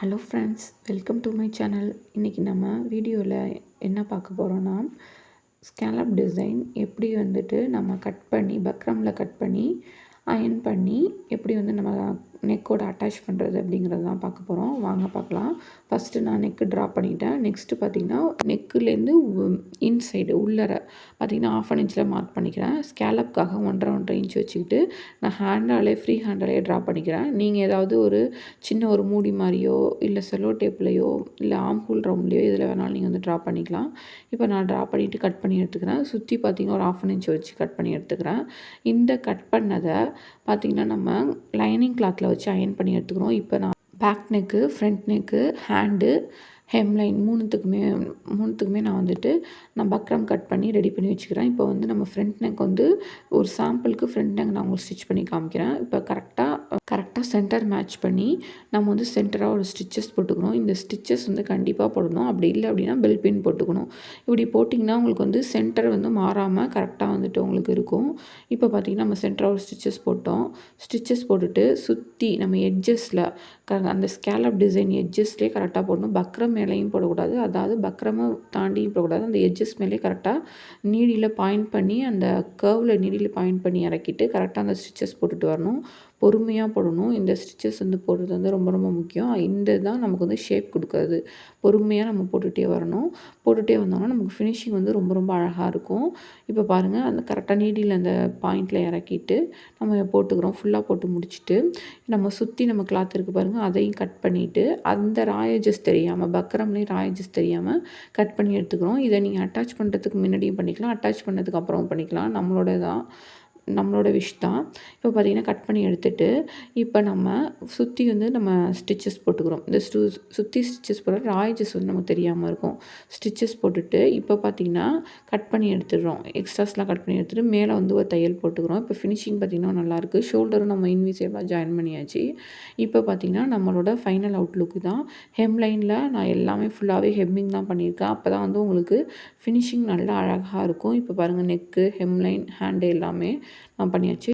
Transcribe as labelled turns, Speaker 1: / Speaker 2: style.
Speaker 1: Hello friends, welcome to my channel. இன்றைக்கி நம்ம வீடியோவில் என்ன பார்க்க போகிறோன்னா, ஸ்கேலப் டிசைன் எப்படி வந்துட்டு நம்ம கட் பண்ணி பக்ரமில் கட் பண்ணி அயர்ன் பண்ணி எப்படி வந்து நம்ம நெக்கோட அட்டாச் பண்ணுறது அப்படிங்கிறது தான் பார்க்க போகிறோம். வாங்க பார்க்கலாம். ஃபஸ்ட்டு நான் நெக்கு ட்ரா பண்ணிட்டேன். நெக்ஸ்ட்டு பார்த்திங்கன்னா நெக்குலேருந்து இன்சைடு உள்ளர பார்த்திங்கன்னா 1/2 இன்ச்சில் மார்க் பண்ணிக்கிறேன். ஸ்கேலப்காக 1.5 இன்ச் வச்சுக்கிட்டு நான் ஃப்ரீ ஹேண்டாலே ட்ரா பண்ணிக்கிறேன். நீங்கள் ஏதாவது ஒரு சின்ன ஒரு மூடி மாதிரியோ இல்லை செல்லோ டேப்லையோ இல்லை ஆம்ஹோல் ரவுண்ட்லையோ இதில் வேணாலும் நீங்கள் வந்து ட்ரா பண்ணிக்கலாம். இப்போ நான் ட்ரா பண்ணிவிட்டு கட் பண்ணி எடுத்துக்கிறேன். சுற்றி பார்த்திங்கன்னா ஒரு 1/2 இன்ச் வச்சு கட் பண்ணி எடுத்துக்கிறேன். இந்த கட் பண்ணதை பார்த்திங்கன்னா நம்ம லைனிங் கிளாத்தில் வச்சு அயர்ன் பண்ணி எடுத்துக்கிறோம். இப்போ நான் back neck, front neck, hand, hemline மூணுத்துக்குமே நான் வந்துட்டு நான் பக்ரம் கட் பண்ணி ரெடி பண்ணி வச்சுக்கிறேன். இப்போ வந்து நம்ம ஃப்ரண்ட் நெக் வந்து ஒரு சாம்பிளுக்கு ஃப்ரண்ட் நெக் நான் உங்களுக்கு ஸ்டிச் பண்ணி காமிக்கிறேன். இப்போ கரெக்டாக சென்டர் மேட்ச் பண்ணி நம்ம வந்து சென்டராக ஒரு ஸ்டிச்சஸ் போட்டுக்கணும். இந்த ஸ்டிச்சஸ் வந்து கண்டிப்பாக போடணும். அப்படி இல்லை அப்படின்னா பெல் பின் போட்டுக்கணும். இப்படி போட்டிங்கன்னா உங்களுக்கு வந்து சென்டர் வந்து மாறாமல் கரெக்டாக வந்துட்டு உங்களுக்கு இருக்கும். இப்போ பார்த்திங்கன்னா நம்ம சென்டராக ஒரு ஸ்டிச்சஸ் போட்டோம். ஸ்டிச்சஸ் போட்டுட்டு சுற்றி நம்ம எட்ஜஸில் அந்த ஸ்கேலப் டிசைன் எட்ஜஸ்லேயே கரெக்டாக போடணும். பக்ரம் மேலேயும் போடக்கூடாது, அதாவது பக்ரமை தாண்டியும் போடக்கூடாது. அந்த எட்ஜஸ் மேலேயே கரெக்டாக நீடியில் பாயிண்ட் பண்ணி அந்த கர்வில் நீடியில் பாயிண்ட் பண்ணி இறக்கிட்டு கரெக்டாக அந்த ஸ்டிச்சஸ் போட்டுட்டு வரணும். பொறுமையாக போடணும். இந்த ஸ்டிச்சஸ் வந்து போடுறது வந்து ரொம்ப ரொம்ப முக்கியம். இந்த தான் நமக்கு வந்து ஷேப் கொடுக்குறது. பொறுமையாக நம்ம போட்டுகிட்டே வரணும். போட்டுகிட்டே வந்தோம்னா நமக்கு ஃபினிஷிங் வந்து ரொம்ப ரொம்ப அழகாக இருக்கும். இப்போ பாருங்கள், அந்த கரெக்டாக நீடியில் அந்த பாயிண்டில் இறக்கிட்டு நம்ம போட்டுக்கிறோம். ஃபுல்லாக போட்டு முடிச்சுட்டு நம்ம சுற்றி நம்ம கிளாத் இருக்குது பாருங்கள், அதையும் கட் பண்ணிவிட்டு அந்த ராயேஜஸ் தெரியாமல் பக்ரம்லேயும் ராயேஜஸ் தெரியாமல் கட் பண்ணி எடுத்துக்கிறோம். இதை நீங்கள் அட்டாச் பண்ணுறதுக்கு முன்னாடியும் பண்ணிக்கலாம், அட்டாச் பண்ணதுக்கு அப்புறம் பண்ணிக்கலாம். நம்மளோட விஷ் தான். இப்போ பார்த்திங்கன்னா கட் பண்ணி எடுத்துகிட்டு இப்போ நம்ம சுற்றி வந்து நம்ம ஸ்டிச்சஸ் போட்டுக்கிறோம். இந்த சுற்றி ஸ்டிச்சஸ் போட ராயேஜஸ் வந்து நமக்கு தெரியாமல் இருக்கும். ஸ்டிச்சஸ் போட்டுட்டு இப்போ பார்த்திங்கன்னா கட் பண்ணி எடுத்துடுறோம். எக்ஸ்ட்ராஸ்லாம் கட் பண்ணி எடுத்துகிட்டு மேலே வந்து ஒரு தையல் போட்டுக்கிறோம். இப்போ ஃபினிஷிங் பார்த்திங்கன்னா நல்லாயிருக்கு. ஷோல்டரும் நம்ம இன்விசிபிளாக ஜாயின் பண்ணியாச்சு. இப்போ பார்த்திங்கன்னா நம்மளோட ஃபைனல் அவுட்லுக்கு தான். ஹெம்லைனில் நான் எல்லாமே ஃபுல்லாகவே ஹெம்மிங் தான் பண்ணியிருக்கேன். அப்போ தான் வந்து உங்களுக்கு ஃபினிஷிங் நல்லா அழகாக இருக்கும். இப்போ பாருங்கள், நெக்கு, ஹெம்லைன், ஹேண்டு எல்லாமே நான் பண்ணியாச்சு.